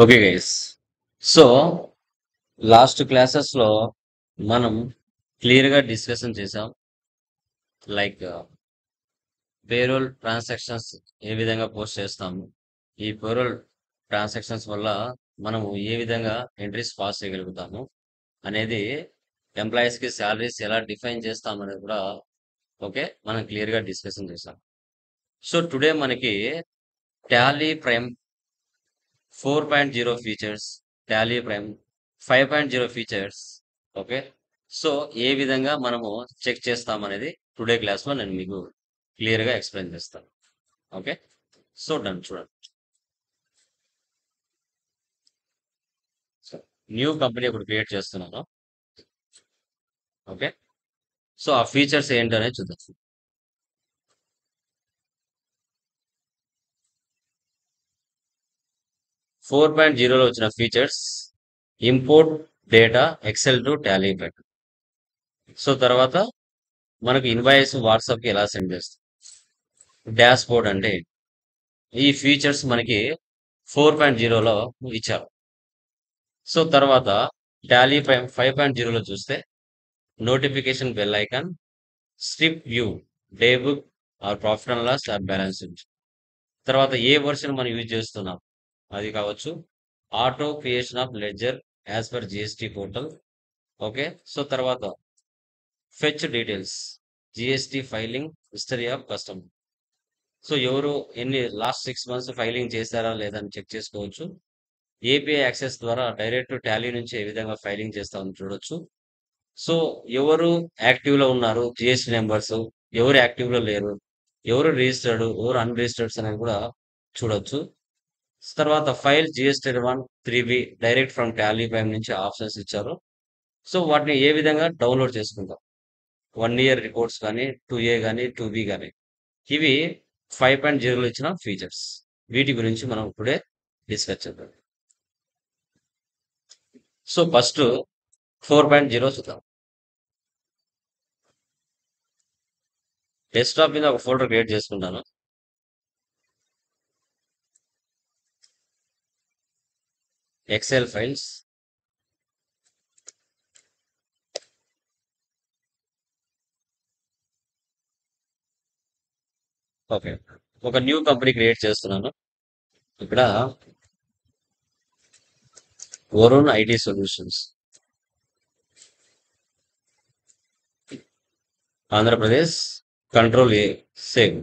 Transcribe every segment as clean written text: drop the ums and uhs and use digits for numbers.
Okay guys. So last classes లో మనం clear గా డిస్కషన్ చేసాం. లైక్ పేరోల్ ట్రాన్సాక్షన్స్ ఏ విధంగా పోస్ట్ చేస్తాము, ఈ పేరోల్ ట్రాన్సాక్షన్స్ వల్ల మనము ఏ విధంగా ఎంట్రీస్ పాస్ చేయగలుగుతాము అనేది, ఎంప్లాయీస్ కి శాలరీస్ ఎలా డిఫైన్ చేస్తాం అనేది కూడా ఓకే మనం క్లియర్ గా డిస్కషన్ చేసాం. సో టుడే మనకి Tally Prime 4.0 features, Tally Prime 5.0 features. Okay. So ఏ విధంగా మనము చెక్ చేస్తాం అనేది టుడే క్లాస్ లో నేను మీకు క్లియర్ గా ఎక్స్ప్లెయిన్ చేస్తాను. ఓకే. So done. చూడండి, న్యూ కంపెనీ ఒకటి క్రియేట్ చేస్తున్నాను. ఓకే. సో ఆ ఫీచర్స్ ఏంటనేది చూద్దాం. 4.0లో వచ్చిన features: import data excel to Tally Prime. So తర్వాత మనకు ఇన్వాయిస్ వాట్సాప్ కి ఎలా సెండ్ చేస్తాం, డాష్ బోర్డ్ అంటే ఏంటి? ఈ ఫీచర్స్ మనకి 4.0లో ఇచ్చారు. సో తర్వాత టాలీ 5.0లో చూస్తే notification bell icon, strip view, day book or profit and loss or balance sheet. తర్వాత ఏ వర్షన్ మనం యూజ్ చేస్తున్నాం అది కావచ్చు. Auto creation of ledger as per GST portal. Okay. So తర్వాత fetch details, GST filing history of customer. So ఎవరు ఎన్ని last 6 months filing చేశారా లేదని చెక్ చేసుకోవచ్చు. ఏపీఐ యాక్సెస్ ద్వారా డైరెక్ట్ టాలీ నుంచి ఏ విధంగా ఫైలింగ్ చేస్తామని చూడొచ్చు. సో ఎవరు యాక్టివ్ లో ఉన్నారు, జిఎస్టీ నెంబర్స్, ఎవరు యాక్టివ్ లో లేరు, ఎవరు రిజిస్టర్డ్, ఎవరు అన్రిజిస్టర్డ్స్ అనేది కూడా చూడొచ్చు. తర్వాత file GST1 3B direct from Tally prime నుంచి ఆప్షన్స్ ఇచ్చారు. సో వాటిని ఏ విధంగా డౌన్లోడ్ చేసుకుంటాం, 1 year రిపోర్ట్స్ కానీ, 2A కానీ, 2B కానీ, ఇవి 5.0లో ఇచ్చిన ఫీచర్స్. వీటి గురించి మనం ఇప్పుడే డిస్కస్ చేద్దాం. సో ఫస్ట్ 4.0 చూద్దాం. డెస్క్టాప్ మీద ఒక ఫోల్డర్ క్రియేట్ చేసుకుంటాను. Excel files, okay. ఒక న్యూ కంపెనీ క్రియేట్ చేస్తున్నాను. ఇక్కడ Varun IT solutions, Andhra Pradesh. Control A, save.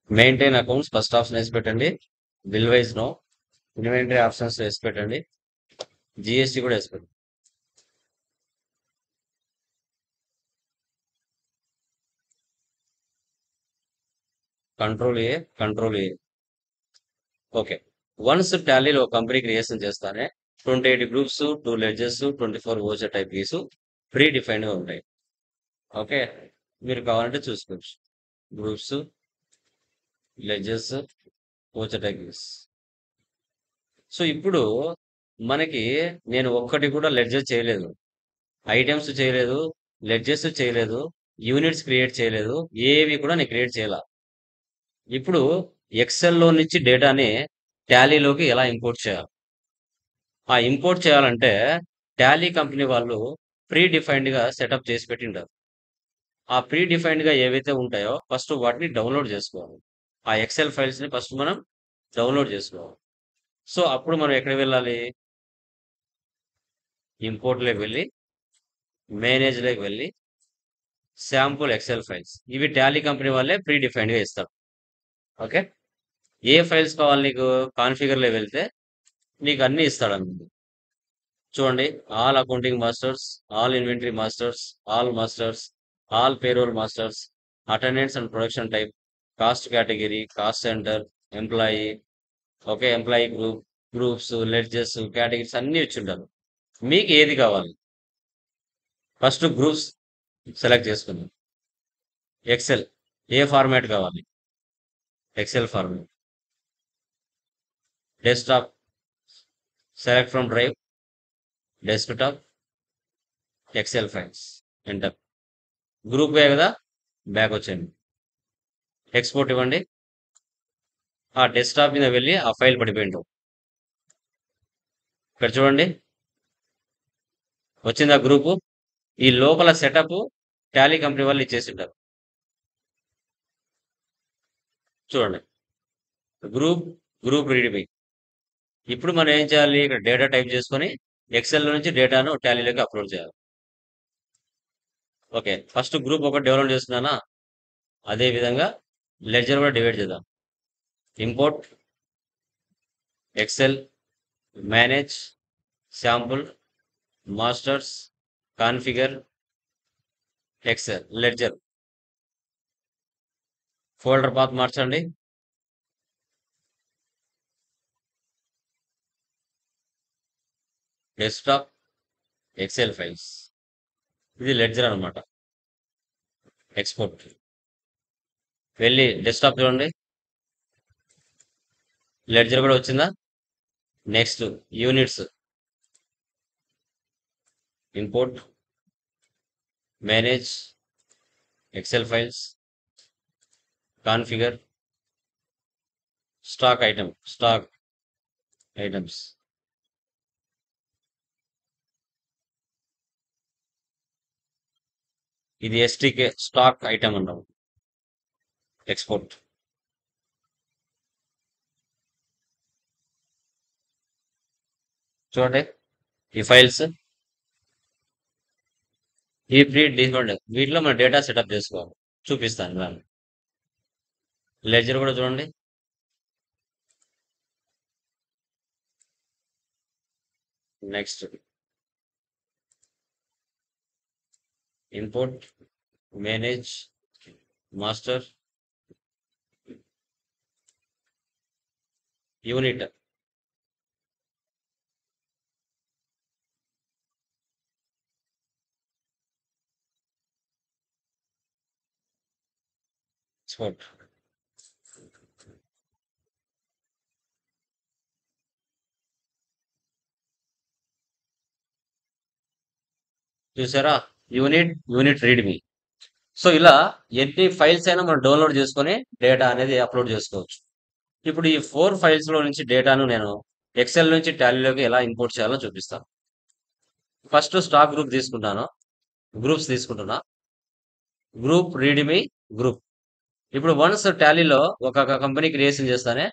Maintain accounts first option వేసి పెట్టండి. Bill wise no. Inventory options వేసి పెట్టండి. జిఎస్టీ కూడా వేసి పెట్టండి. Control A. ఓకే. వన్స్ టాలీలో కంపెనీ క్రియేషన్ చేస్తానే 28 groups, 2 ledgers, 24 voucher types predefined గా ఉంటాయి. ఓకే. మీరు కావాలంటే చూసుకోవచ్చు. Groups, ledgers, voucher types. So ఇప్పుడు మనకి నేను ఒక్కటి కూడా లెడ్జర్ చేయలేదు, ఐటమ్స్ చేయలేదు, లెడ్జెస్ చేయలేదు, యూనిట్స్ క్రియేట్ చేయలేదు, ఏవి కూడా నేను క్రియేట్ చేయాల. ఇప్పుడు ఎక్సెల్ లో నుంచి డేటాని టాలీలోకి ఎలా ఇంపోర్ట్ చేయాలి? ఆ ఇంపోర్ట్ చేయాలంటే టాలీ కంపెనీ వాళ్ళు ప్రీ డిఫైన్డ్ గా సెటప్ చేసి పెట్టింటారు. ఆ ప్రీ డిఫైన్డ్ గా ఏవైతే ఉంటాయో ఫస్ట్ వాటిని డౌన్లోడ్ చేసుకోవాలి. ఆ ఎక్సెల్ ఫైల్స్ ని ఫస్ట్ మనం డౌన్లోడ్ చేసుకోవాలి. సో అప్పుడు మనం ఎక్కడికి వెళ్ళాలి? ఇంపోర్ట్ లోకి వెళ్ళి, మేనేజ్ లోకి వెళ్ళి, శాంపుల్ ఎక్సెల్ ఫైల్స్, ఇవి టాలీ కంపెనీ వాళ్ళే ప్రీ డిఫైన్డ్ గా ఇస్తారు. ఓకే. ఏ ఫైల్స్ కావాలి నీకు? కాన్ఫిగర్ లో వెళ్తే నీకు అన్ని ఇస్తాడు అన్నమాట. చూడండి, all accounting masters, all inventory masters, all masters, all payroll masters, attendance and production type, cost category, cost centre, employee. Okay. Employee group, groups, ledgers, categories అన్ని ఇచ్చింటారు. మీకు ఏది కావాలి? ఫస్ట్ గ్రూప్స్ సెలెక్ట్ చేసుకుందాం. ఎక్సెల్ ఏ ఫార్మాట్ కావాలి? Excel format. Desktop, select from drive, desktop, XL files, enter. Group ఏ కదా, బ్యాక్ వచ్చేయండి, ఎక్స్పోర్ట్ ఇవ్వండి. ఆ డెస్క్టాప్ మీద వెళ్ళి ఆ ఫైల్ పడిపోయింటాం. ఇక్కడ చూడండి వచ్చిందా గ్రూపు. ఈ లోపల సెటప్ టాలీ కంపెనీ వాళ్ళు ఇచ్చేసింటారు. చూడండి గ్రూప్ గ్రూప్ రీడ్మీ. ఇప్పుడు మనం ఏం చేయాలి, ఇక్కడ డేటా టైప్ చేసుకొని ఎక్సెల్ నుంచి డేటాను టాలీలోకి అప్లోడ్ చేయాలి. ఓకే, ఫస్ట్ గ్రూప్ ఒకటి డెవలప్ చేస్తున్నానా, అదే విధంగా లెడ్జర్ కూడా డివైడ్ చేద్దాం. Import Excel, manage, sample, masters, configure, Excel, ledger. Folder path మార్చండి. డెస్క్టాప్, ఎక్సెల్ ఫైల్స్, ఇది లెడ్జర్ అనమాట. ఎక్స్పోర్ట్ వెళ్ళి డెస్క్టాప్ చూడండి, లెడ్జర్ కూడా వచ్చిందా. Next units, import, manage, Excel files, configure, stock items. ఇది ఎస్టీకే స్టాక్ ఐటమ్ అన్నాం. ఎక్స్పోర్ట్. చూడండి ఈ ఫైల్స్, ఈ ప్రీ డిఫాల్ట్ వీటిలో మన డేటా సెటప్ చేసుకోవాలి. చూపిస్తాను దాన్ని. లెడ్జర్ కూడా చూడండి. Next import, manage, master, unit. Export. చూసారా, యూనిట్ రీడ్మీ. సో ఇలా ఎన్ని ఫైల్స్ అయినా మనం డౌన్లోడ్ చేసుకొని డేటా అనేది అప్లోడ్ చేసుకోవచ్చు. ఇప్పుడు ఈ 4 ఫైల్స్ లో నుంచి డేటాను నేను ఎక్సెల్ నుంచి టాలీలోకి ఎలా ఇంపోర్ట్ చేయాలో చూపిస్తాను. ఫస్ట్ స్టాక్ గ్రూప్ తీసుకుంటాను, గ్రూప్స్ తీసుకుంటున్నా. Group readme group. ఇప్పుడు వన్స్ టాలీలో ఒక కంపెనీ క్రియేషన్ చేస్తానే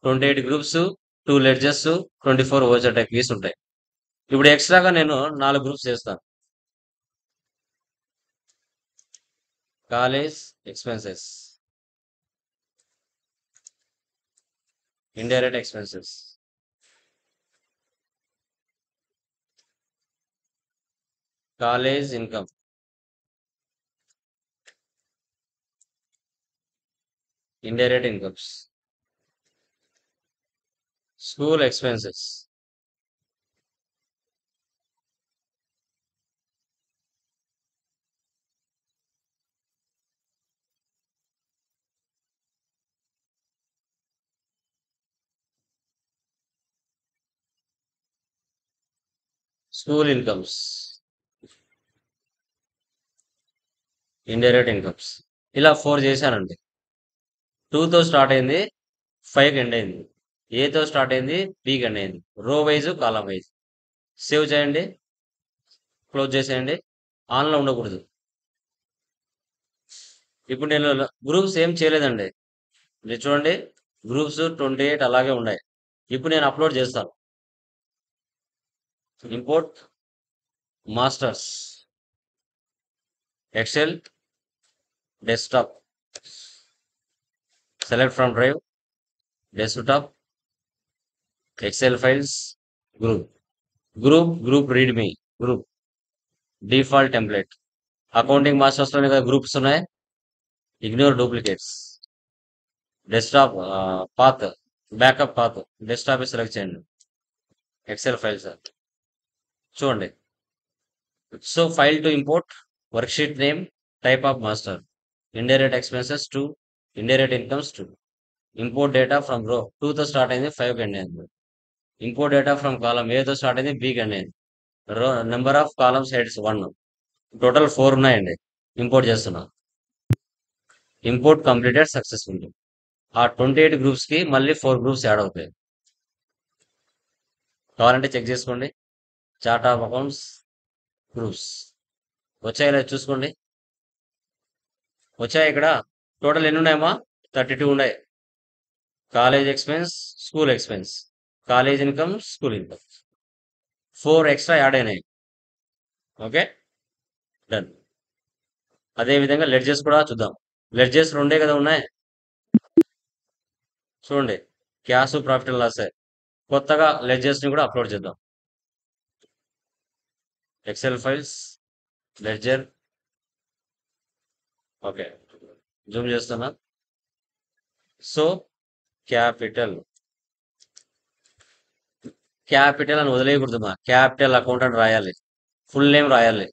28 groups, 2 ledgers, 24 voucher type keys ఉంటాయి. ఇప్పుడు ఎక్స్ట్రాగా నేను 4 గ్రూప్స్ చేస్తాను. College expenses, indirect expenses, college income, indirect incomes, school expenses, school incomes, indirect incomes. ఇలా 4 చేశానండి. 2తో స్టార్ట్ అయింది, 5కి ఎండ్ అయింది. ఏతో స్టార్ట్ అయింది, బీకి ఎండ్ అయింది. రో వైజ్, కాలం వైజ్. సేవ్ చేయండి, క్లోజ్ చేసేయండి. ఆన్లో ఉండకూడదు. ఇప్పుడు నేను గ్రూప్స్ ఏం చేయలేదండి. మీరు చూడండి గ్రూప్స్ 28 అలాగే ఉన్నాయి. ఇప్పుడు నేను అప్లోడ్ చేస్తాను. Import masters, Excel, desktop, select from drive, desktop, XL files, group readme group, default template. Accounting masters లోనే కదా గ్రూప్స్ ఉన్నాయి. Ignore duplicates. Desktop path, backup path, desktop select చేయండి. ఎక్సెల్ ఫైల్స్ చూడండి. So file to import, worksheet name, type of master, indirect expenses 2, indirect incomes 2. Import data from row 2తో start అయింది, 5కి end అయింది. Import data from కాలం ఏతో start అయింది, బీకి end అయింది. రో number of columns heads 1. Total 4 ఉన్నాయండి. ఇంపోర్ట్ చేస్తున్నా. Import completed successfully. ఆ 28 గ్రూప్స్ కి మళ్ళీ 4 గ్రూప్స్ యాడ్ అవుతాయి. కావాలంటే చెక్ చేసుకోండి. చార్ట్ ఆఫ్ అకౌంట్స్ గ్రూప్స్ వచ్చాయి లేదా చూసుకోండి. వచ్చాయి ఇక్కడ టోటల్ ఎన్ని ఉన్నాయమ్మా? 32 ఉన్నాయి. College expense, school expense, college income, school income, 4 extra add అయినాయి. Okay, done. అదే విధంగా లెడ్జెస్ కూడా చూద్దాం. లెడ్జెస్ రెండే కదా ఉన్నాయి. చూడండి, క్యాష్, ప్రాఫిట్ అండ్ లాస్. కొత్తగా లెడ్జెస్ ని కూడా అప్లోడ్ చేద్దాం. XL files, ledger. Okay, Zoom చేస్తున్నా. సో క్యాపిటల్ క్యాపిటల్ అని వదిలేయకూడదు. క్యాపిటల్ అకౌంట్ అని రాయాలి. ఫుల్ నేమ్ రాయాలి.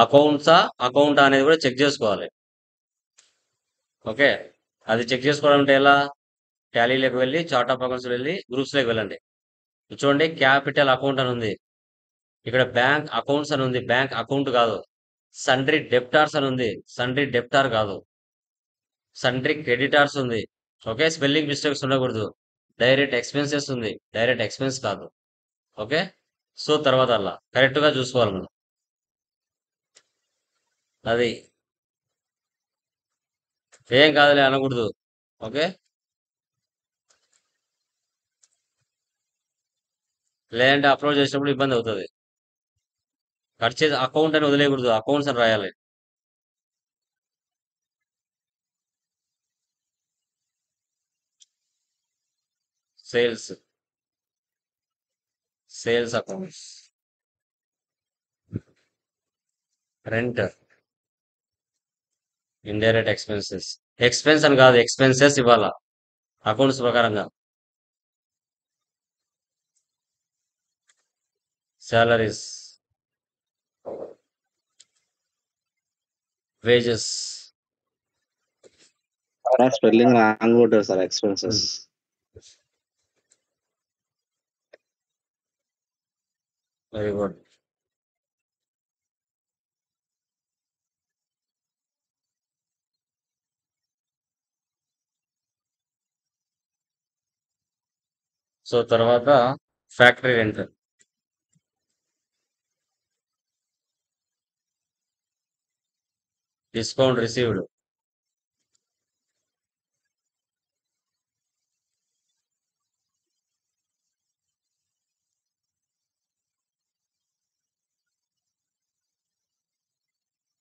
అకౌంట్సా అకౌంట్ అనేది కూడా చెక్ చేసుకోవాలి. ఓకే, అది చెక్ చేసుకోవాలంటే ఎలా? టాలీలోకి వెళ్ళి చార్ట్ ఆఫ్ అకౌంట్స్ వెళ్ళి గ్రూప్స్ లోకి వెళ్ళండి. చూడండి, క్యాపిటల్ అకౌంట్ అని ఉంది. ఇక్కడ బ్యాంక్ అకౌంట్స్ అని ఉంది. బ్యాంక్ అకౌంట్ కాదు. సండ్రీ డెప్టార్స్ అని ఉంది. సండ్రీ డెప్టార్ కాదు. సండ్రీ క్రెడిటార్స్ ఉంది. ఓకే, స్పెల్లింగ్ మిస్టేక్స్ ఉండకూడదు. డైరెక్ట్ ఎక్స్పెన్సెస్ ఉంది. డైరెక్ట్ ఎక్స్పెన్స్ కాదు. ఓకే, సో తర్వాత అలా కరెక్ట్ గా చూసుకోవాలి మనం. అది ఏం కాదులే అనకూడదు. ఓకే, లేదంటే అప్లోడ్ చేసినప్పుడు ఇబ్బంది అవుతుంది. కట్ చేసి అకౌంట్ అని వదిలేయకూడదు. అకౌంట్స్ అని రాయాలి. Sales, sales accounts, rent, indirect expenses. Expense అని కాదు, ఎక్స్పెన్సెస్ ఇవ్వాలా అకౌంట్స్ ప్రకారంగా. Salaries, wages. స్పెల్లింగ్ రాంగ్ కొట్టారు sir. Expenses. Very good. So తర్వాత factory rent, discount received,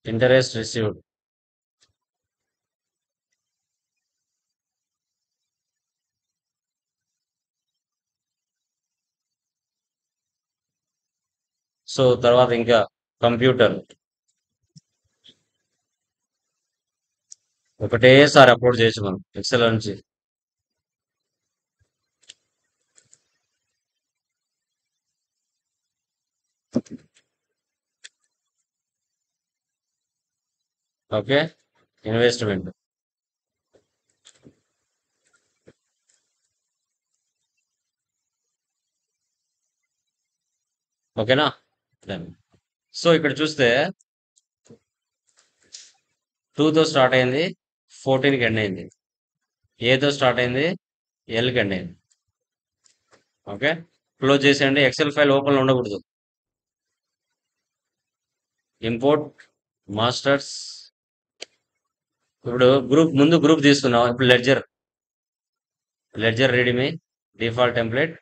interest received, so తర్వాత ఇంకా కంప్యూటర్ ఒకటేసారి అప్లోడ్ చేయొచ్చు మనం ఎక్సెల్ నుంచి. ఓకే, ఇన్వెస్ట్మెంట్, ఓకేనా. సో ఇక్కడ చూస్తే 2తో స్టార్ట్ అయింది, 14కి ఎండ్ అయింది. ఏతో స్టార్ట్ అయింది, ఎల్కి ఎండ్ అయింది. ఓకే, క్లోజ్ చేసేయండి. ఎక్సెల్ ఫైల్ ఓపెన్ ఉండకూడదు. Import masters. ఇప్పుడు ముందు గ్రూప్ తీసుకున్నాం. ఇప్పుడు ledger readme default template.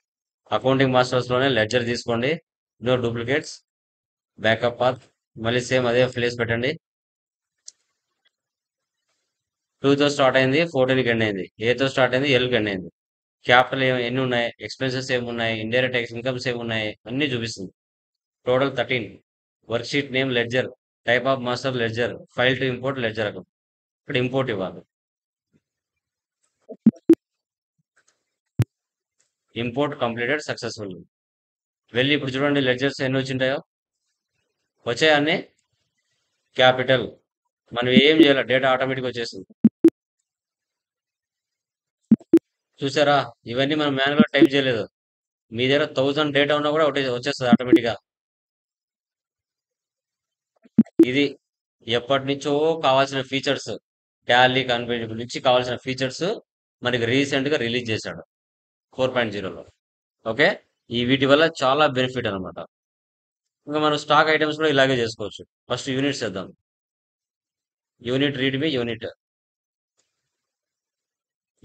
Accounting masters లోనే లెడ్జర్ తీసుకోండి. No duplicates. బ్యాకప్ పాత్ మళ్ళీ సేమ్ అదే ప్లేస్ పెట్టండి. 2తో స్టార్ట్ అయింది, 14కి ఎండ్ అయింది. ఏతో స్టార్ట్ అయింది, ఎల్కి ఎండ్ అయింది. క్యాపిటల్ ఎన్ని ఉన్నాయి, ఎక్స్పెన్సెస్ ఏమున్నాయి, ఇండైరెక్ట్ ఇన్కమ్స్ ఏమున్నాయి అన్ని చూపిస్తుంది. Total 13. Work sheet name ledger, type of master ledger, file to import ledger account. ఇక్కడ ఇంపోర్ట్ ఇవ్వాలి. Import completed successful. వెళ్ళి ఇప్పుడు చూడండి లెడ్జర్స్ ఎన్ని వచ్చింటాయో. వచ్చాయన్ని క్యాపిటల్. మనం ఏం చేయాలి, డేటా ఆటోమేటిక్ వచ్చేసింది. చూసారా, ఇవన్నీ మనం మాన్యువల్గా టైప్ చేయలేదు. మీ దగ్గర 1000 డేటా ఉన్నా కూడా ఒకటి వచ్చేస్తుంది ఆటోమేటిక్గా. ఇది ఎప్పటి నుంచో కావాల్సిన ఫీచర్స్, టాలీ కన్వర్జన్ నుంచి కావాల్సిన ఫీచర్స్ మనకి రీసెంట్ గా రిలీజ్ చేశాడు 4.0లో. ఓకే. వీటి వల్ల చాలా బెనిఫిట్ అనమాట. ఇంకా మనం స్టాక్ ఐటమ్స్ కూడా ఇలాగే చేసుకోవచ్చు. ఫస్ట్ యూనిట్స్ చేద్దాం. యూనిట్ రీడ్‌మి, యూనిట్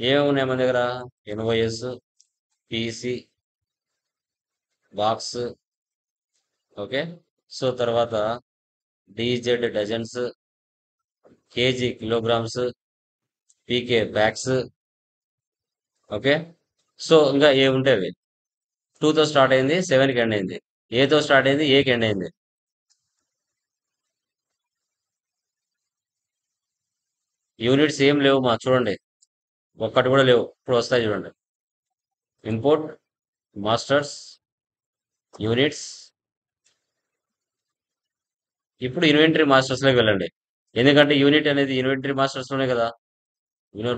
ఏమేమి ఉన్నాయి మన దగ్గర? Invoice, PC, box. Okay. So తర్వాత డీజెడ్ డజన్స్, కేజీ కిలోగ్రామ్స్, పీకే బ్యాగ్స్. ఓకే. సో ఇంకా ఏముంటాయి అవి 2తో స్టార్ట్ అయింది, 7కి ఎండ్ అయింది. ఏతో స్టార్ట్ అయింది, ఏకి ఎండ్ అయింది. యూనిట్స్ ఏం లేవు మా చూడండి. ఒక్కటి కూడా లేవు. ఇప్పుడు వస్తాయి చూడండి. Import masters units. ఇప్పుడు ఇన్వెంటరీ మాస్టర్స్ లోకి వెళ్ళండి. ఎందుకంటే యూనిట్ అనేది ఇన్వెంటరీ మాస్టర్స్ లోనే కదా.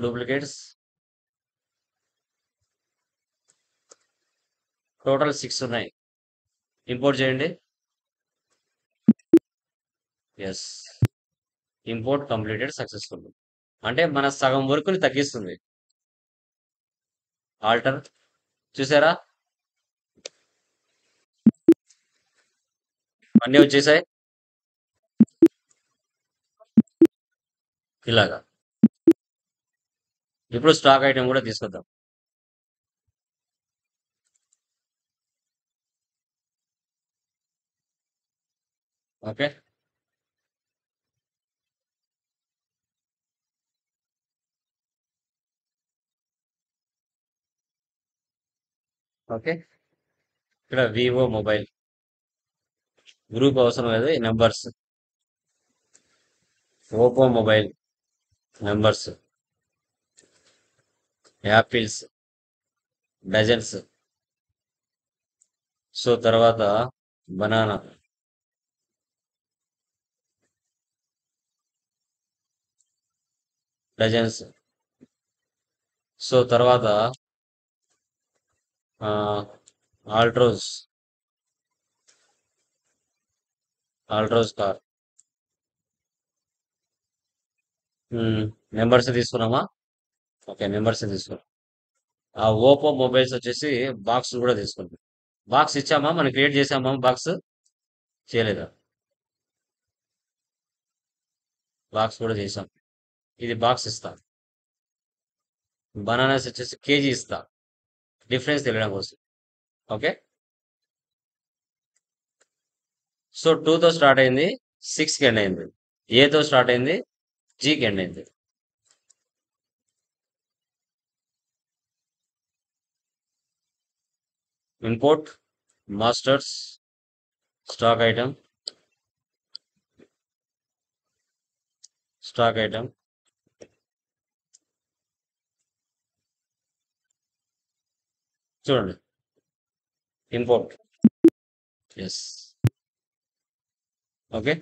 డూప్లికేట్స్ టోటల్ 6 ఉన్నాయి. ఇంపోర్ట్ చేయండి. Yes, import completed successful. అంటే మన సగం వర్క్ని తగ్గిస్తుంది. ఆల్టర్ చూసారా, అన్నీ వచ్చేసాయి ఇలాగా. ఇప్పుడు స్టాక్ ఐటమ్ కూడా తీసుకొద్దాం. ఓకే. ఓకే. ఇక్కడ వివో మొబైల్ గ్రూప్ అవసరం లేదు, numbers. Oppo mobile numbers, apples dozens. So తర్వాత బనానా డజన్స్. సో తర్వాత ఆల్ట్రోజ్ ఆల్ట్రోజ్ కార్. నెంబర్స్ తీసుకున్నామా? ఓకే, నెంబర్స్ తీసుకున్నాం. ఆ ఓపో మొబైల్స్ వచ్చేసి బాక్స్ కూడా తీసుకుంటాం. బాక్స్ ఇచ్చామా, మనం క్రియేట్ చేసామా? బాక్స్ చేయలేదా? బాక్స్ కూడా చేసాం. ఇది బాక్స్ ఇస్తా. బనానాస్ వచ్చేసి కేజీ ఇస్తా, డిఫరెన్స్ తెలియడం కోసం. ఓకే. సో 2తో స్టార్ట్ అయింది, 6కి ఎండ్ అయింది. ఏతో స్టార్ట్ అయింది, జీకి ఎండ్ అయింది. Import masters stock item, stock item. చూడండి, import. Yes. Okay.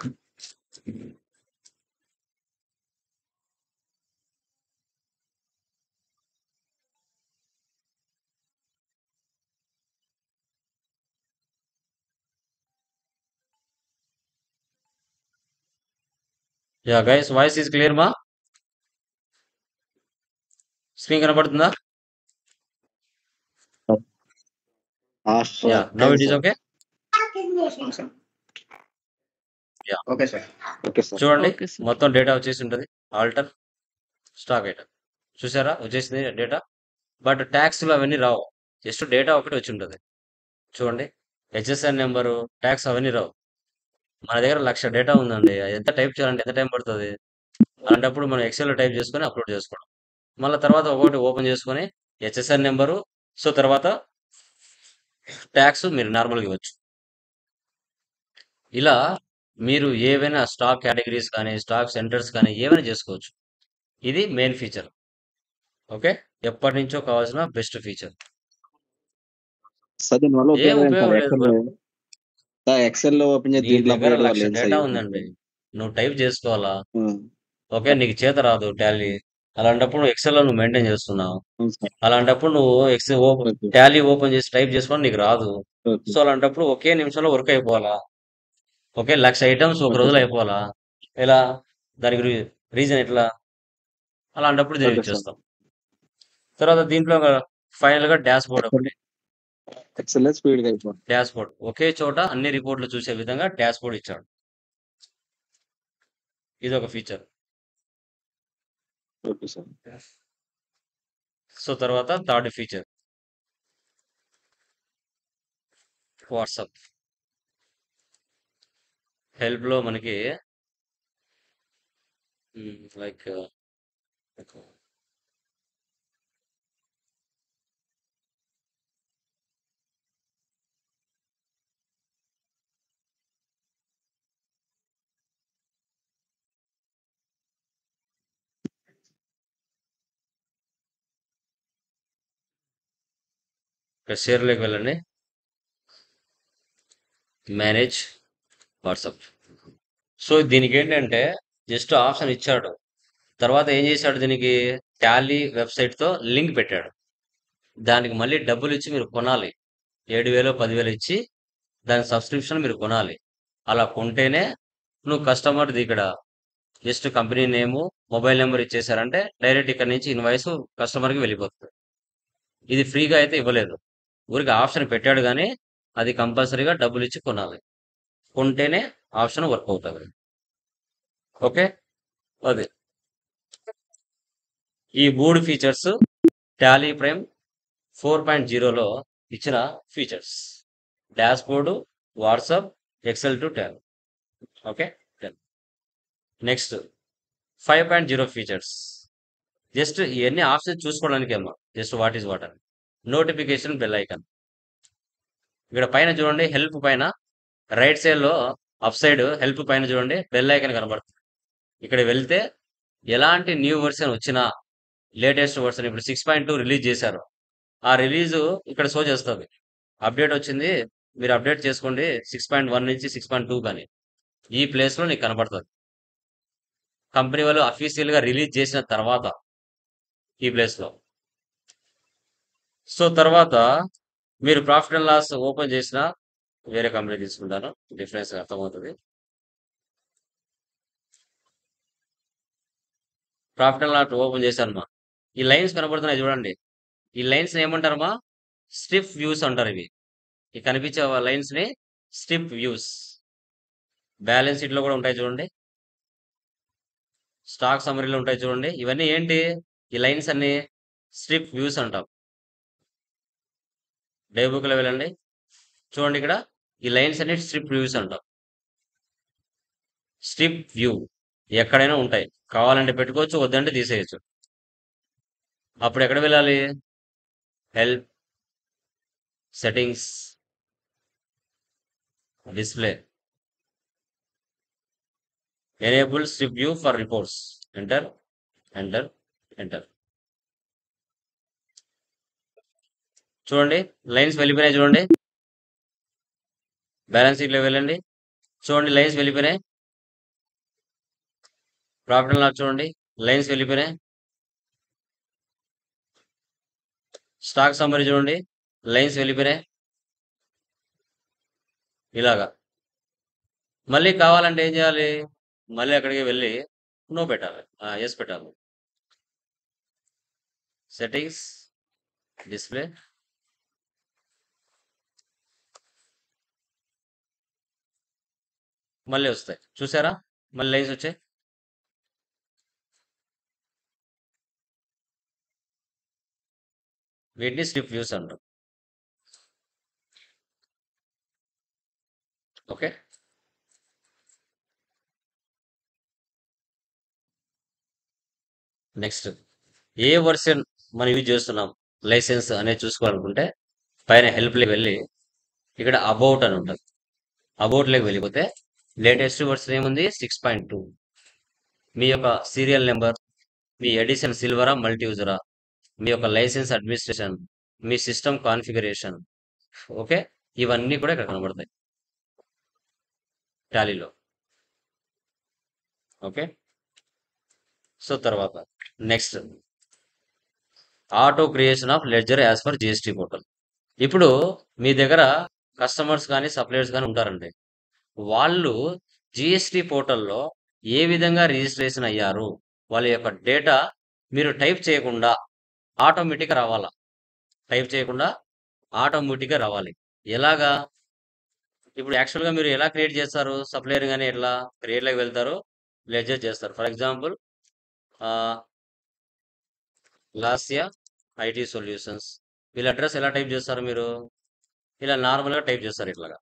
Yeah guys, voice is clear మా? స్క్రీన్ కనబడుతుందా? Yeah, now it is okay. Yeah, okay sir. Okay sir. చూడండి, ఓకే సార్. మొత్తం డేటా వచ్చేసి ఉంటుంది. ఆల్టర్ స్టాక్ ఐటమ్ చూసారా, వచ్చేసింది data. But ట్యాక్స్లు అవన్నీ రావు, జస్ట్ డేటా ఒకటి వచ్చి ఉంటుంది. చూడండి, హెచ్ఎస్ఎన్ నెంబరు, ట్యాక్స్ అవన్నీ రావు. మన దగ్గర 1,00,000 డేటా ఉందండి. ఎంత టైప్ చేయాలంటే ఎంత టైం పడుతుంది? అలాంటప్పుడు మనం ఎక్సెల్లో టైప్ చేసుకొని అప్లోడ్ చేసుకోవడం. మళ్ళీ తర్వాత ఒకటి ఓపెన్ చేసుకొని హెచ్ఎస్ఎన్ నెంబరు, సో తర్వాత ట్యాక్స్ మీరు నార్మల్గా ఇవ్వచ్చు. ఇలా మీరు ఏవైనా స్టాక్ కేటగిరీస్ కానీ స్టాక్ సెంటర్స్ కానీ ఏమైనా చేసుకోవచ్చు. ఇది మెయిన్ ఫీచర్. ఓకే, ఎప్పటి నుంచో కావాల్సిన బెస్ట్ ఫీచర్. సార్ దీనివల్ల ఏం ఉపయోగం ఏంటి సార్? ఉపయోగం లేదు ఎక్సెల్ bro. సార్ ఎక్సెల్ లో ఓపెన్ చేసి నీ దీంట్లో దగ్గర అప్డేట్ వల్ల 1,00,000 ఏం సార్ డేటా యూజ్? ఉందండి, నువ్వు టైప్ చేసుకోవాలా? ఉమ్, ఓకే, నీకు చేత రాదు టాలీ. అలాంటప్పుడు ఎక్సెల్ లో నువ్వు మెయింటైన్ చేస్తున్నావు. అవును సార్. అలాంటప్పుడు నువ్వు ఎక్సెల్ ఓకే టాలీ ఓపెన్ చేసి టైప్ చేసుకోవడం నీకు రాదు. ఓకే సో అలాంటప్పుడు ఒకే నిమిషంలో వర్క్ అయిపోవాలా? ఓకే, 1,00,000 ఐటమ్స్ ఒక ఓకే రోజులో సార్. అయిపోవాలా? ఎలా? దానికి రీజన్ ఎట్లా? అలాంటప్పుడు దీన్ని ఓకే యూజ్ సార్. చేస్తాం. తర్వాత దీంట్లో ఫైనల్ గా డాష్ బోర్డ్ ఎక్సెల్ ఒకటి. ఎక్సెల్ స్పీడ్ గా అయిపోతుంది. డాష్‌బోర్డ్. ఒకే చోట అన్ని రిపోర్ట్‌లు చూసే విధంగా డాష్‌బోర్డ్ ఇచ్చాడు. ఇదొక ఫీచర్. Okay sir. సో, తర్వాత థర్డ్ ఫీచర్ వాట్సాప్. హెల్ప్‌లో మనకి లైక్ ఇక్కడ షేర్‌లోకి వెళ్ళండి. Manage WhatsApp. సో, దీనికేంటంటే జస్ట్ ఆప్షన్ ఇచ్చాడు. తర్వాత ఏం చేశాడు దీనికి టాలీ వెబ్‌సైట్‌తో లింక్ పెట్టాడు. దానికి మళ్ళీ డబ్బులిచ్చి మీరు కొనాలి. 7,000 10,000 ఇచ్చి దాని సబ్స్క్రిప్షన్ మీరు కొనాలి. అలా కొంటేనే నువ్వు కస్టమర్‌ది ఇక్కడ just company name, mobile number ఇచ్చేసారంటే డైరెక్ట్ ఇక్కడ నుంచి ఇన్వాయిస్ కస్టమర్‌కి వెళ్ళిపోతుంది. ఇది ఫ్రీగా అయితే ఇవ్వలేదు. ఊరికే ఆప్షన్ పెట్టాడు గానీ, అది కంపల్సరీగా డబ్బులిచ్చి కొనాలి. కొంటేనే ఆప్షన్ వర్కౌట్ అవుతుంది. ఓకే. అది. ఈ 3 ఫీచర్స్ టాలీ ప్రైమ్ 4.0లో ఇచ్చిన features. Dashboard, WhatsApp, Excel to Tally. Okay. Done. Next 5.0 features. Just ఇవన్నీ ఆప్షన్స్ చూసుకోవడానికేమో. జస్ట్ వాట్ ఈస్ వాట్ అని. Notification bell icon. ఇక్కడ పైన చూడండి హెల్ప్ పైన రైట్ సైడ్‌లో అప్ సైడ్ హెల్ప్ పైన చూడండి బెల్ ఐకాన్ కనబడుతుంది. ఇక్కడ వెళ్తే ఎలాంటి న్యూ వెర్షన్ వచ్చినా లేటెస్ట్ వెర్షన్ ఇప్పుడు 6.2 రిలీజ్ చేశారు. ఆ రిలీజ్ ఇక్కడ షో చేస్తుంది. అప్డేట్ వచ్చింది. మీరు అప్డేట్ చేసుకోండి 6.1 నుంచి 6.2 కానీ. ఈ ప్లేస్ లో నీకు కనబడుతుంది. కంపెనీ వాళ్ళు అఫీషియల్ గా రిలీజ్ చేసిన తర్వాత ఈ ప్లేస్ లో. సో తర్వాత మీరు ప్రాఫిట్ అండ్ లాస్ ఓపెన్ చేసిన వేరే కంపెనీ తీసుకుంటాను. డిఫరెన్స్ అర్థమవుతుంది. ప్రాఫిట్ అండ్ లాస్ ఓపెన్ చేశానమ్మా. ఈ లైన్స్ కనబడుతున్నాయి చూడండి. ఈ లైన్స్ ఏమంటారమ్మా? స్ట్రిప్ వ్యూస్ అంటారు ఇవి. ఈ కనిపించే లైన్స్ ని స్ట్రిప్ వ్యూస్. బ్యాలెన్స్ షీట్ లో కూడా ఉంటాయి చూడండి. స్టాక్ సమ్మరీలో ఉంటాయి చూడండి. ఇవన్నీ ఏంటి? ఈ లైన్స్ అన్ని స్ట్రిప్ వ్యూస్ అంటాం. డే బుక్ లో వెళ్ళండి. చూడండి ఇక్కడ ఈ లైన్స్ అన్ని స్ట్రిప్ వ్యూస్ అంటాం. స్ట్రిప్ వ్యూ ఎక్కడైనా ఉంటాయి. కావాలంటే పెట్టుకోవచ్చు, వద్దంటే తీసేయచ్చు. అప్పుడు ఎక్కడ వెళ్ళాలి? Help, settings, display, enable strip view for reports. Enter enter enter. చూడండి లైన్స్ వెళ్ళిపోయినాయి చూడండి. బ్యాలెన్స్ షీట్ లో వెళ్ళండి. చూడండి లైన్స్ వెళ్ళిపోయినాయి. ప్రాఫిట్ అండ్ లాస్ చూడండి లైన్స్ వెళ్ళిపోయినాయి. స్టాక్ సమ్మరీ చూడండి లైన్స్ వెళ్ళిపోయినాయి. ఇలాగా మళ్ళీ కావాలంటే ఏం చేయాలి? మళ్ళీ అక్కడికి వెళ్ళి నో పెట్టాలి, ఎస్ పెట్టాలి. సెట్టింగ్స్, డిస్ప్లే, మళ్ళీ వస్తాయి. చూసారా? మళ్ళీ లైన్స్ వచ్చాయి. వీటిని స్ట్రిప్ వ్యూస్ అంటాం. ఓకే. నెక్స్ట్ ఏ వర్షన్ మనం యూజ్ చేస్తున్నాం లైసెన్స్ అనేది చూసుకోవాలనుకుంటే పైన హెల్ప్ లోకి వెళ్ళి ఇక్కడ అబౌట్ అని ఉంటుంది. అబౌట్ లోకి వెళ్ళిపోతే లేటెస్ట్ వర్షన్ ఏముంది? 6.2. మీ యొక్క సీరియల్ నెంబర్, మీ ఎడిషన్ సిల్వరా మల్టీ యూజరా, మీ యొక్క లైసెన్స్ అడ్మినిస్ట్రేషన్, మీ సిస్టమ్ కాన్ఫిగరేషన్. ఓకే. ఇవన్నీ కూడా ఇక్కడ కనబడతాయి టాలీలో. ఓకే. సో తర్వాత next auto creation of ledger as per GST portal. ఇప్పుడు మీ దగ్గర కస్టమర్స్ కానీ సప్లయర్స్ కానీ ఉంటారండి. వాళ్ళు జిఎస్టీ పోర్టల్లో ఏ విధంగా రిజిస్ట్రేషన్ అయ్యారు, వాళ్ళ యొక్క డేటా మీరు టైప్ చేయకుండా ఆటోమేటిక్గా రావాలా. టైప్ చేయకుండా ఆటోమేటిక్గా రావాలి. ఎలాగా? ఇప్పుడు యాక్చువల్గా మీరు ఎలా క్రియేట్ చేస్తారు? సప్లయర్ కానీ ఎట్లా క్రియేట్లోకి వెళ్తారు, లెడ్జర్ చేస్తారు. For example Lasya IT solutions, వీళ్ళ అడ్రస్ ఎలా టైప్ చేస్తారు మీరు? ఇలా నార్మల్గా టైప్ చేస్తారు ఇట్లాగా.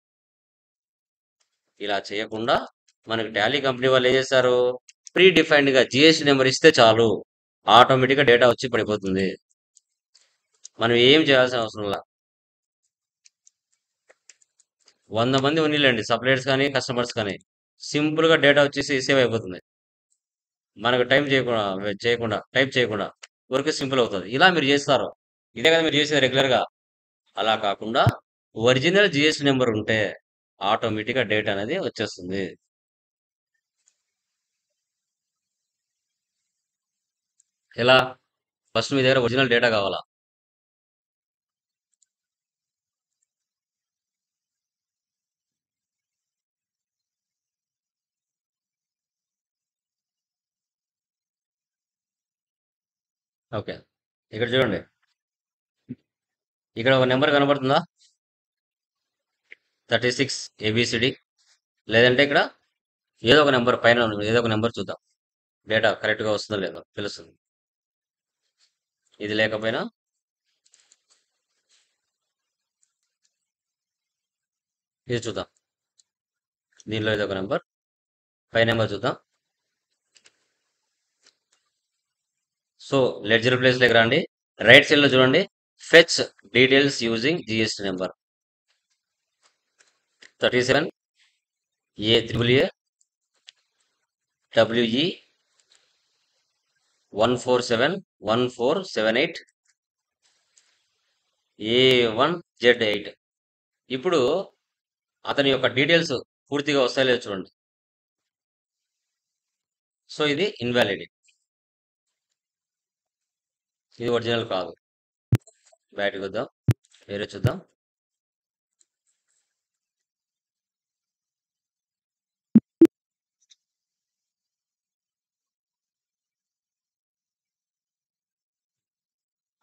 ఇలా చేయకుండా మనకి టాలీ కంపెనీ వాళ్ళు ఏం చేస్తారు, ప్రీ డిఫైన్డ్గా జిఎస్టీ నెంబర్ ఇస్తే చాలు, ఆటోమేటిక్గా డేటా వచ్చి పడిపోతుంది. మనం ఏం చేయాల్సిన అవసరం లేదు. 100 మంది ఉన్నీళ్ళండి, సప్లయర్స్ కానీ కస్టమర్స్ కానీ, సింపుల్గా డేటా వచ్చేసి సేవ్ అయిపోతుంది. మనకు టైం చేయకుండా టైప్ చేయకుండా వర్క్ సింపుల్ అవుతుంది. ఇలా మీరు చేస్తారు. ఇదే కదా మీరు చేసేది రెగ్యులర్గా. అలా కాకుండా ఒరిజినల్ జిఎస్టీ నెంబర్ ఉంటే ఆటోమేటిక్గా డేటా అనేది వచ్చేస్తుంది. ఎలా? ఫస్ట్ మీ దగ్గర ఒరిజినల్ డేటా కావాలా? ఓకే, ఇక్కడ చూడండి, ఇక్కడ ఒక నెంబర్ కనబడుతుందా? 36 ఏబిసిడి. లేదంటే ఇక్కడ ఏదో ఒక నెంబర్ పైన ఏదో ఒక నెంబర్ చూద్దాం, డేటా కరెక్ట్గా వస్తుందో లేదో తెలుస్తుంది. ఇది లేకపోయినా ఇది చూద్దాం, దీనిలో ఏదో ఒక నెంబర్, పై నెంబర్ చూద్దాం. సో లెడ్జర్ ప్లేస్ దగ్గర రండి, రైట్ సైడ్ లో చూడండి, fetch details using GST number 37 AAA WE 1471478 A1Z8. ఇప్పుడు అతని యొక్క డీటెయిల్స్ పూర్తిగా వస్తాయో లేదో చూడండి. సో ఇది ఇన్వాలిడ్, ఇది ఒరిజినల్ కాదు. బయటకు వద్దాం, వేరే చూద్దాం.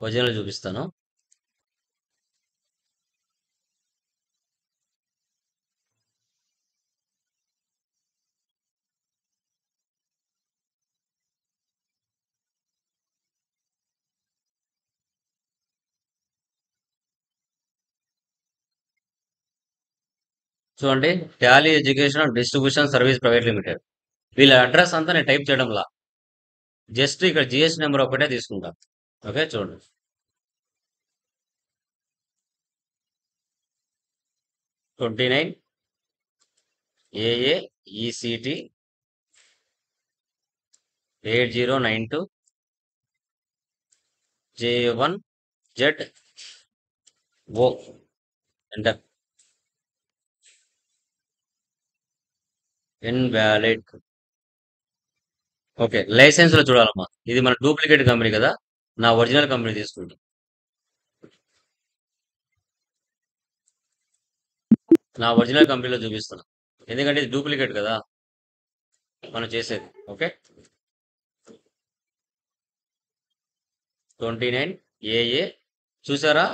ఒరిజినల్ చూపిస్తాను. చూడండి, Tally education distribution service private limited, వీళ్ళ అడ్రస్ అంతా నేను టైప్ చేయడంలా, జస్ట్ ఇక్కడ జిఎస్టీ నెంబర్ ఒకటే తీసుకుంటాం. ఓకే, చూడండి, 29 AAECT 8092 J1ZO, enter. Invalid. Okay, license లో చూడాలమ్మా, ఇది మన డూప్లికేట్ కంపెనీ కదా, నా ఒరిజినల్ కంపెనీ తీసుకుంటాం. నా ఒరిజినల్ కంపెనీలో చూపిస్తాను, ఎందుకంటే ఇది డూప్లికేట్ కదా మనం చేసేది. ఓకే, 29 AA, చూసారా,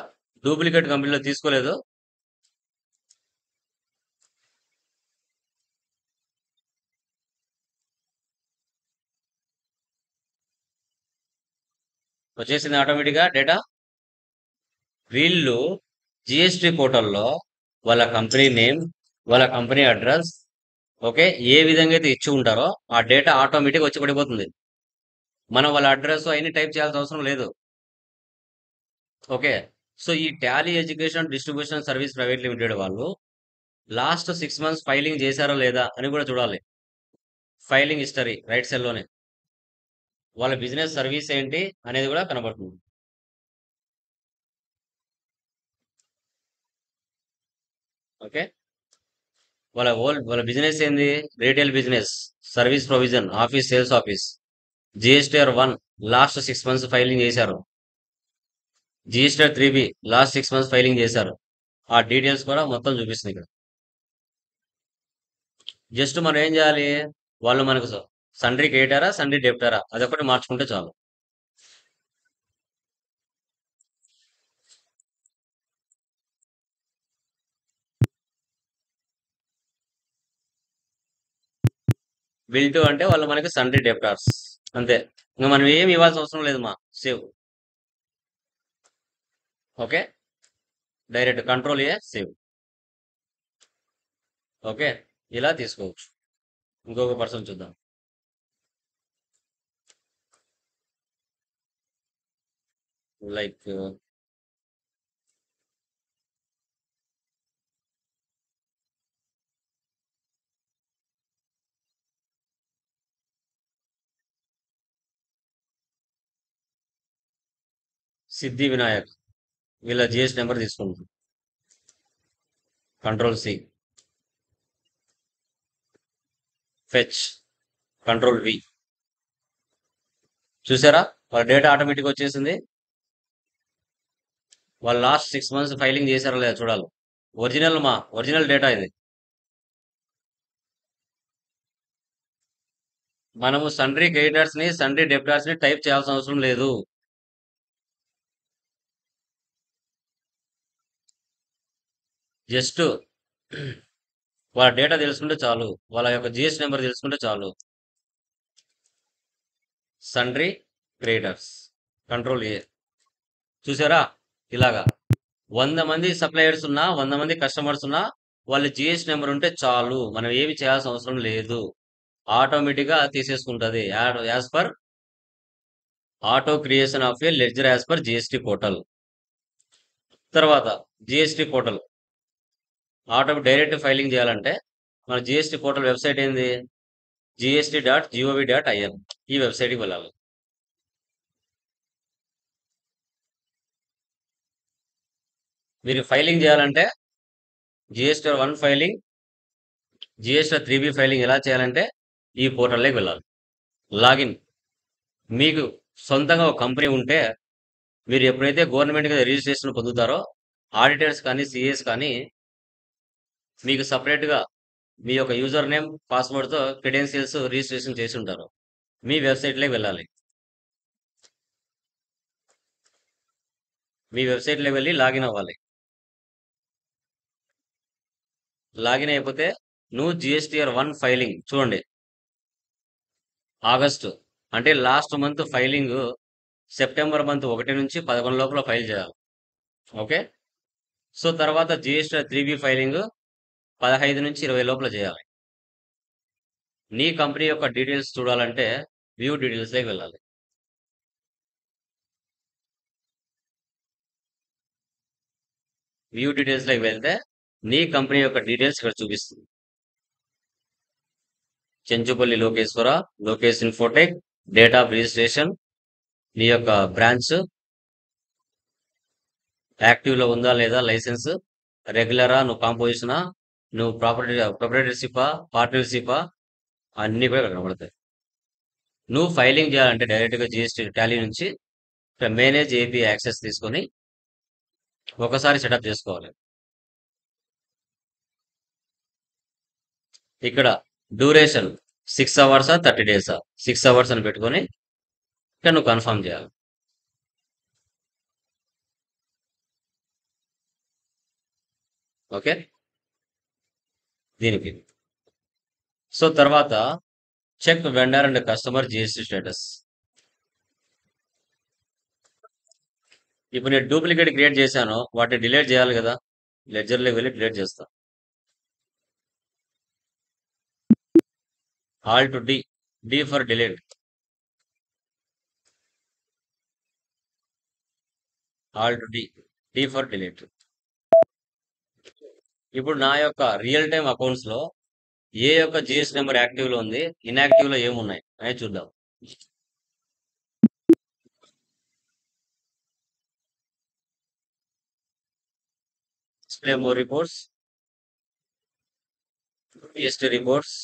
డూప్లికేట్ కంపెనీలో తీసుకోలేదు. వచ్చేసింది ఆటోమేటిక్గా డేటా. వీళ్ళు జిఎస్టీ పోర్టల్లో వాళ్ళ కంపెనీ నేమ్, వాళ్ళ కంపెనీ అడ్రస్, ఓకే, ఏ విధంగా అయితే ఇచ్చి ఉంటారో ఆ డేటా ఆటోమేటిక్ వచ్చి పడిపోతుంది. మనం వాళ్ళ అడ్రస్ అవన్నీ టైప్ చేయాల్సిన అవసరం లేదు. ఓకే, సో ఈ Tally education distribution service private limited వాళ్ళు లాస్ట్ 6 months ఫైలింగ్ చేశారో లేదా అని కూడా చూడాలి. ఫైలింగ్ హిస్టరీ రైట్ సైడ్ లోనే వాళ్ళ బిజినెస్ సర్వీస్ ఏంటి అనేది కూడా కనబడుతుంది. ఓకే, వాళ్ళ బిజినెస్ ఏంది? Retail business, service provision, office, sales office. GSTR 1 last 6 months filing చేశారు. GSTR 3B last 6 months filing చేశారు. ఆ డీటెయిల్స్ కూడా మొత్తం చూపిస్తుంది ఇక్కడ. జస్ట్ మనం ఏం చేయాలి, వాళ్ళు మనకు సండ్రీ క్రియేటారా సండ్రీ డెప్టారా అదొకటి మార్చుకుంటే చాలు. బిల్ టు అంటే వాళ్ళు మనకి సన్రీ డెప్టార్స్ అంతే. ఇంకా మనం ఏమి ఇవ్వాల్సిన అవసరం లేదు మా save. Okay, direct control A save. Okay, ఇలా తీసుకోవచ్చు. ఇంకొక పర్సన్ చూద్దాం. లైక్ సిద్ధి వినాయక్, వీళ్ళ జిఎస్ నెంబర్ తీసుకుంటాం. Control C, fetch, control V. చూసారా వాళ్ళ డేటా ఆటోమేటిక్ వచ్చేసింది. వాళ్ళు లాస్ట్ 6 months ఫైలింగ్ చేశారా లేదా చూడాలి. ఒరిజినల్ డేటా ఇది. మనము సన్రీ క్రెడిటర్స్ ని సన్రీ డెబ్టార్స్ ని టైప్ చేయాల్సిన అవసరం లేదు. జస్ట్ వాళ్ళ డేటా తెలుసుకుంటే చాలు, వాళ్ళ యొక్క జిఎస్ నెంబర్ తెలుసుకుంటే చాలు. సన్రీ క్రెడిటర్స్, కంట్రోల్ ఏ. చూసారా ఇలాగా 100 మంది సప్లయర్స్ ఉన్నా 100 మంది కస్టమర్స్ ఉన్నా వాళ్ళ జిఎస్ నెంబర్ ఉంటే చాలు, మనం ఏమి చేయాల్సిన అవసరం లేదు. ఆటోమేటిక్ గా తీసేసుకుంటది as per auto creation of a ledger as per GST portal. తర్వాత GST portal auto direct filing చేయాలంటే మన జిఎస్టి పోర్టల్ వెబ్సైట్ ఏంది, gst.gov.in. ఈ వెబ్సైట్కి వెళ్ళాలి. మీరు ఫైలింగ్ చేయాలంటే GST 1 filing, GST 3B filing ఎలా చేయాలంటే ఈ పోర్టల్లోకి వెళ్ళాలి. లాగిన్, మీకు సొంతంగా ఒక కంపెనీ ఉంటే మీరు ఎప్పుడైతే గవర్నమెంట్ రిజిస్ట్రేషన్ పొందుతారో ఆడిటర్స్ కానీ సిఎస్ కానీ మీకు సపరేట్గా మీ యొక్క యూజర్ నేమ్ పాస్వర్డ్తో క్రెడెన్షియల్స్ రిజిస్ట్రేషన్ చేసి ఉంటారు. మీ వెబ్సైట్లోకి వెళ్ళాలి. మీ వెబ్సైట్లోకి వెళ్ళి లాగిన్ అవ్వాలి. లాగిన్ అయిపోతే నువ్వు జిఎస్టీఆర్ 1 ఫైలింగ్ చూడండి, ఆగస్టు అంటే last month filing September month 1 నుంచి 11 లోపల ఫైల్ చేయాలి. ఓకే, సో తర్వాత జిఎస్టీ 3B ఫైలింగ్ 15 నుంచి 20 లోపల చేయాలి. నీ కంపెనీ యొక్క డీటెయిల్స్ చూడాలంటే వ్యూ డీటెయిల్స్లోకి వెళ్ళాలి. వ్యూ డీటెయిల్స్లోకి వెళ్తే నీ కంపెనీ యొక్క డీటెయిల్స్ ఇక్కడ చూపిస్తుంది. Chenchupalli Lokeshwara, Lokesh Infotech, date of registration, నీ యొక్క బ్రాంచ్ యాక్టివ్ లో ఉందా లేదా, లైసెన్స్ రెగ్యులరా, నువ్వు కాంపోజిషనా, నువ్వు ప్రొపరేటర్షిపా, పార్ట్నర్షిపా, అన్ని కూడా ఇక్కడ కనబడతాయి. నువ్వు ఫైలింగ్ చేయాలంటే డైరెక్ట్ గా జిఎస్టీ టాలీ నుంచి మేనేజ్ ఏపీ యాక్సెస్ తీసుకొని ఒకసారి సెటప్ చేసుకోవాలి. ఇక్కడ డ్యూరేషన్ 6 hours 30 days, 6 hours అని పెట్టుకొని ఇక్కడ నువ్వు కన్ఫర్మ్ చేయాలి. ఓకే, దీనికి సో తర్వాత check vendor and customer GST status. ఇప్పుడు నేను డూప్లికేట్ క్రియేట్ చేశాను, వాటిని డిలీట్ చేయాలి కదా, లెడ్జర్లోకి వెళ్ళి డిలీట్ చేస్తా. Alt D, D for delete, alt D, D for delete. ఇప్పుడు నా యొక్క రియల్ టైమ్ అకౌంట్స్ లో ఏ యొక్క జిఎస్ నెంబర్ యాక్టివ్ లో ఉంది, ఇన్యాక్టివ్ లో ఏమున్నాయి అనేది చూద్దాం. Display more reports, GST reports,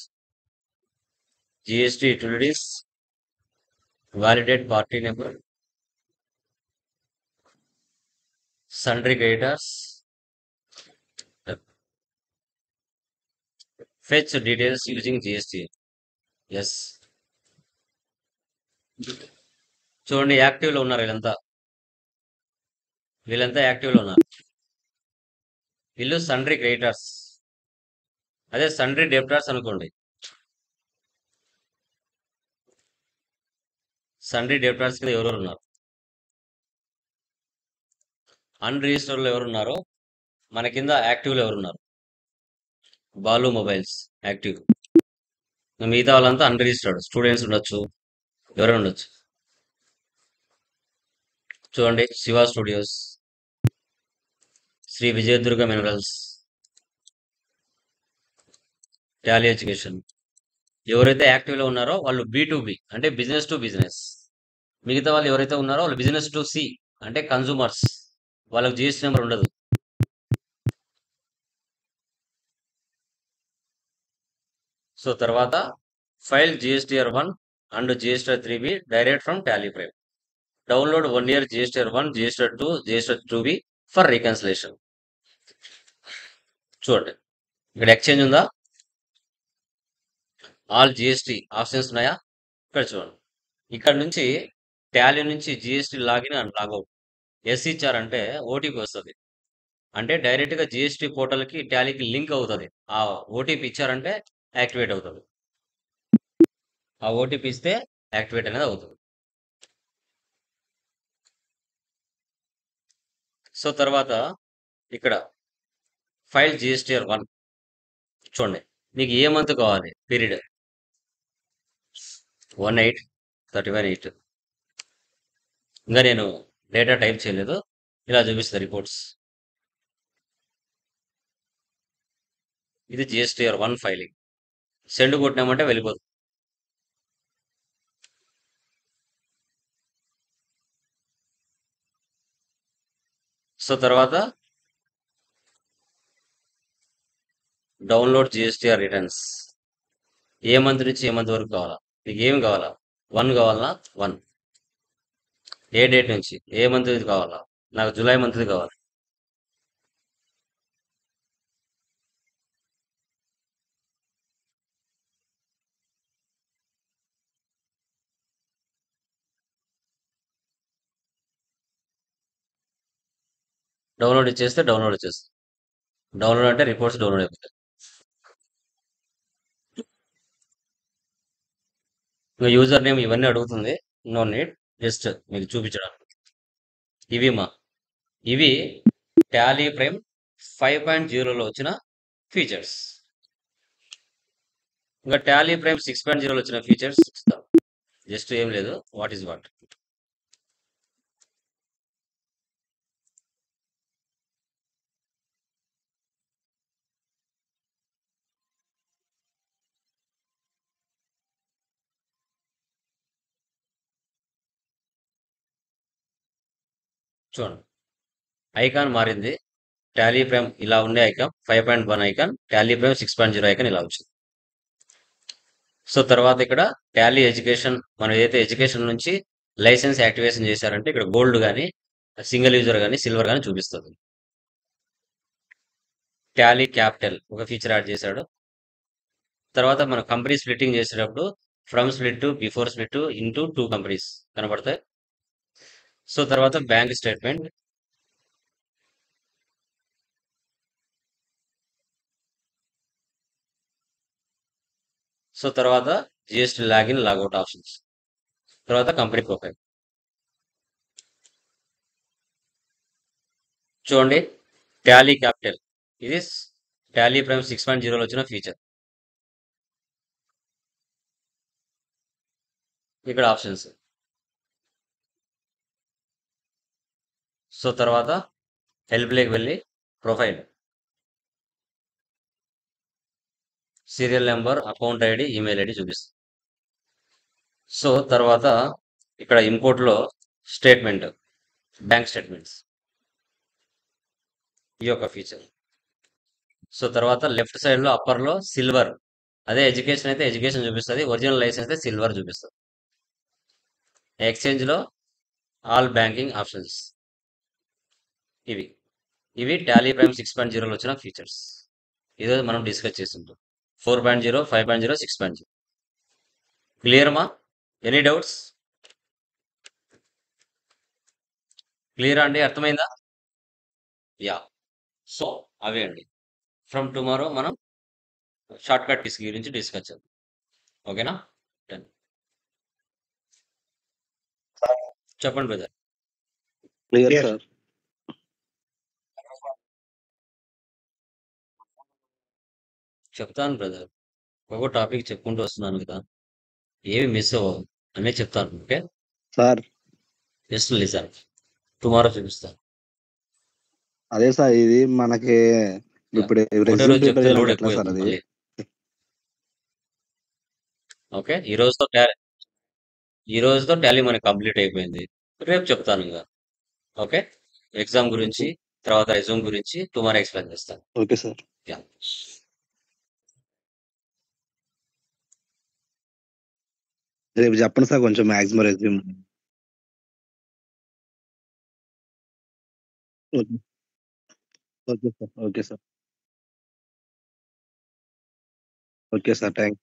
GST utilities, validate party number, sundry creditors, fetch details using GST. Yes, చూడండి యాక్టివ్ లో ఉన్నారు వీళ్ళంతా యాక్టివ్ లో ఉన్నారు. వీళ్ళు సన్రీ క్రెడిటర్స్, అదే సన్రీ డెబ్టార్స్ అనుకోండి. సండ్రీ డెబ్టార్స్ కింద ఎవరెవరు ఉన్నారు? అన్రిజిస్టర్లో ఎవరున్నారో మన కింద యాక్టివ్లో ఎవరున్నారు? Balu mobiles active. మిగతా వాళ్ళంతా అన్రిజిస్టర్డ్. స్టూడెంట్స్ ఉండొచ్చు, ఎవరైనా ఉండొచ్చు. చూడండి, Shiva studios, Sri Vijayadurga minerals, Tally education. ఎవరైతే యాక్టివ్లో ఉన్నారో వాళ్ళు B2B అంటే బిజినెస్ టు బిజినెస్. మిగతా వాళ్ళు ఎవరైతే ఉన్నారో వాళ్ళు బిజినెస్ టు సి అంటే కన్సూమర్స్. వాళ్ళకి జిఎస్టీ నెంబర్ ఉండదు. సో తర్వాత file GSTR1 and GSTR3B direct from Tally prime. Download 1 year GSTR1, GSTR2, GSTR2B for reconciliation. చూడండి, ఇక్కడ ఎక్స్చేంజ్ ఉందా? ఆల్ జిఎస్టీ ఆప్షన్స్ ఉన్నాయా? ఇక్కడ చూడండి, ఇక్కడ నుంచి టాలీ నుంచి GST login and logout. Yes ఇచ్చారంటే ఓటీపీ వస్తుంది. అంటే డైరెక్ట్గా జిఎస్టీ పోర్టల్కి టాలీకి లింక్ అవుతుంది. ఆ ఓటీపీ ఇచ్చారంటే యాక్టివేట్ అవుతుంది. ఆ ఓటీపీ ఇస్తే యాక్టివేట్ అనేది అవుతుంది. సో తర్వాత ఇక్కడ ఫైల్ GSTR1 చూడండి, మీకు ఏ మంత్ కావాలి? పీరియడ్ 1/8/31/8. ఇంకా నేను డేటా టైప్ చేయలేదు, ఇలా చూపిస్తుంది రిపోర్ట్స్. ఇది GSTR1 ఫైలింగ్. సెండ్ కొట్టినామంటే వెళ్ళిపోతుంది. సో తర్వాత డౌన్లోడ్ GSTR రిటర్న్స్. ఏ మంత్ నుంచి ఏ మంత్ వరకు కావాలా? మీకు ఏమి కావాలా? 1 కావాలనా? 1. ఏ డేట్ నుంచి ఏ మంత్ కావాలా? నాకు జూలై మంత్ది కావాలి. డౌన్లోడ్ ఇచ్చేస్తే డౌన్లోడ్ వచ్చేస్తుంది. డౌన్లోడ్ అంటే రిపోర్ట్స్ డౌన్లోడ్ అయిపోతాయి. ఇంకా యూజర్ నేమ్ ఇవన్నీ అడుగుతుంది. నో నీడ్, జస్ట్ మీకు చూపించడానికి. ఇవి టాలీ ప్రైమ్ 5.0లో వచ్చిన ఫీచర్స్. ఇంకా టాలీ ప్రైమ్ 6.0లో వచ్చిన ఫీచర్స్ ఇస్తాం. జస్ట్ ఏం లేదు, వాట్ ఈజ్ వాట్. చూడండి, ఐకాన్ మారింది. టాలీ ప్రైమ్ ఇలా ఉండే icon 5.1 icon, Tally prime 6.0 icon ఇలా వచ్చింది. సో తర్వాత ఇక్కడ టాలీ ఎడ్యుకేషన్, మనం ఏదైతే ఎడ్యుకేషన్ నుంచి లైసెన్స్ యాక్టివేషన్ చేశారంటే ఇక్కడ గోల్డ్ కానీ, సింగిల్ యూజర్ కానీ, సిల్వర్ కానీ చూపిస్తుంది. టాలీ క్యాపిటల్ ఒక ఫీచర్ యాడ్ చేశాడు. తర్వాత మనం కంపెనీ స్ప్లిట్టింగ్ చేసేటప్పుడు from split, before split, into 2 companies కనబడతాయి. సో తర్వాత బ్యాంక్ స్టేట్మెంట్. సో తర్వాత జిఎస్టీ లాగిన్ లాగౌట్ ఆప్షన్స్. తర్వాత కంపెనీ ప్రొఫైల్. చూడండి, టాలీ క్యాపిటల్ ఇది టాలీ ప్రైమ్ 6.0లో వచ్చిన ఫీచర్. ఇక్కడ ఆప్షన్స్. సో తర్వాత హెల్ప్లోకి వెళ్ళి profile, serial number, account ID, email ID చూపిస్తుంది. సో తర్వాత ఇక్కడ ఇంపోర్ట్లో స్టేట్మెంట్, బ్యాంక్ స్టేట్మెంట్స్, ఈ యొక్క ఫీచర్. సో తర్వాత లెఫ్ట్ సైడ్లో అప్పర్లో సిల్వర్, అదే ఎడ్యుకేషన్ అయితే ఎడ్యుకేషన్ చూపిస్తుంది, ఒరిజినల్ లైసెన్స్ అయితే సిల్వర్ చూపిస్తుంది. ఎక్స్చేంజ్లో ఆల్ బ్యాంకింగ్ ఆప్షన్స్. ఇవి ఇవి టాలీ ప్రైమ్ 6.0లో వచ్చిన ఫీచర్స్. ఈరోజు మనం డిస్కస్ చేస్తుంటాం 4.0, 5.0, 6.0. క్లియర్ మా? Any doubts? క్లియర్ అండి, అర్థమైందా? యా. సో అవే అండి. ఫ్రమ్ టుమారో మనం షార్ట్ కట్ కీస్ గురించి డిస్కస్ చేద్దాం. ఓకేనా? డన్. చెప్పండి బ్రదర్. Clear sir. చెప్తాను బ్రదర్. ఒక్కో టాపిక్ చెప్పుకుంటూ వస్తున్నాను కదా! ఏమి మిస్ అవ్వవు. అన్నీ చెప్తాను. Okay? Sir just listen. Tomorrow చూపిస్తాను. అదే సార్, ఇది మనకి యాహ్! ఇప్పుడు ఒకటే రెజ్యూమ్ రోజు ప్రిపేర్ చెప్తే లోడ్ చేయాలంటే ఎట్లా సార్ ఎక్కువైపోతుంది అది? మళ్ళీ. ఓకే? ఈ రోజుతో టాలీ మనకి కంప్లీట్ అయిపోయింది. రేపు చెప్తాను ఇంక. ఓకే? ఎగ్జామ్ గురించి, తర్వాత రెజ్యూమ్ గురించి టుమారో ఎక్స్‌ప్లెయిన్ చేస్తాను. Okay sir. యాహ్! రేపు చెప్పండి సార్ కొంచెం maximum resume. Okay. Okay sir. Okay sir. Okay sir. Thank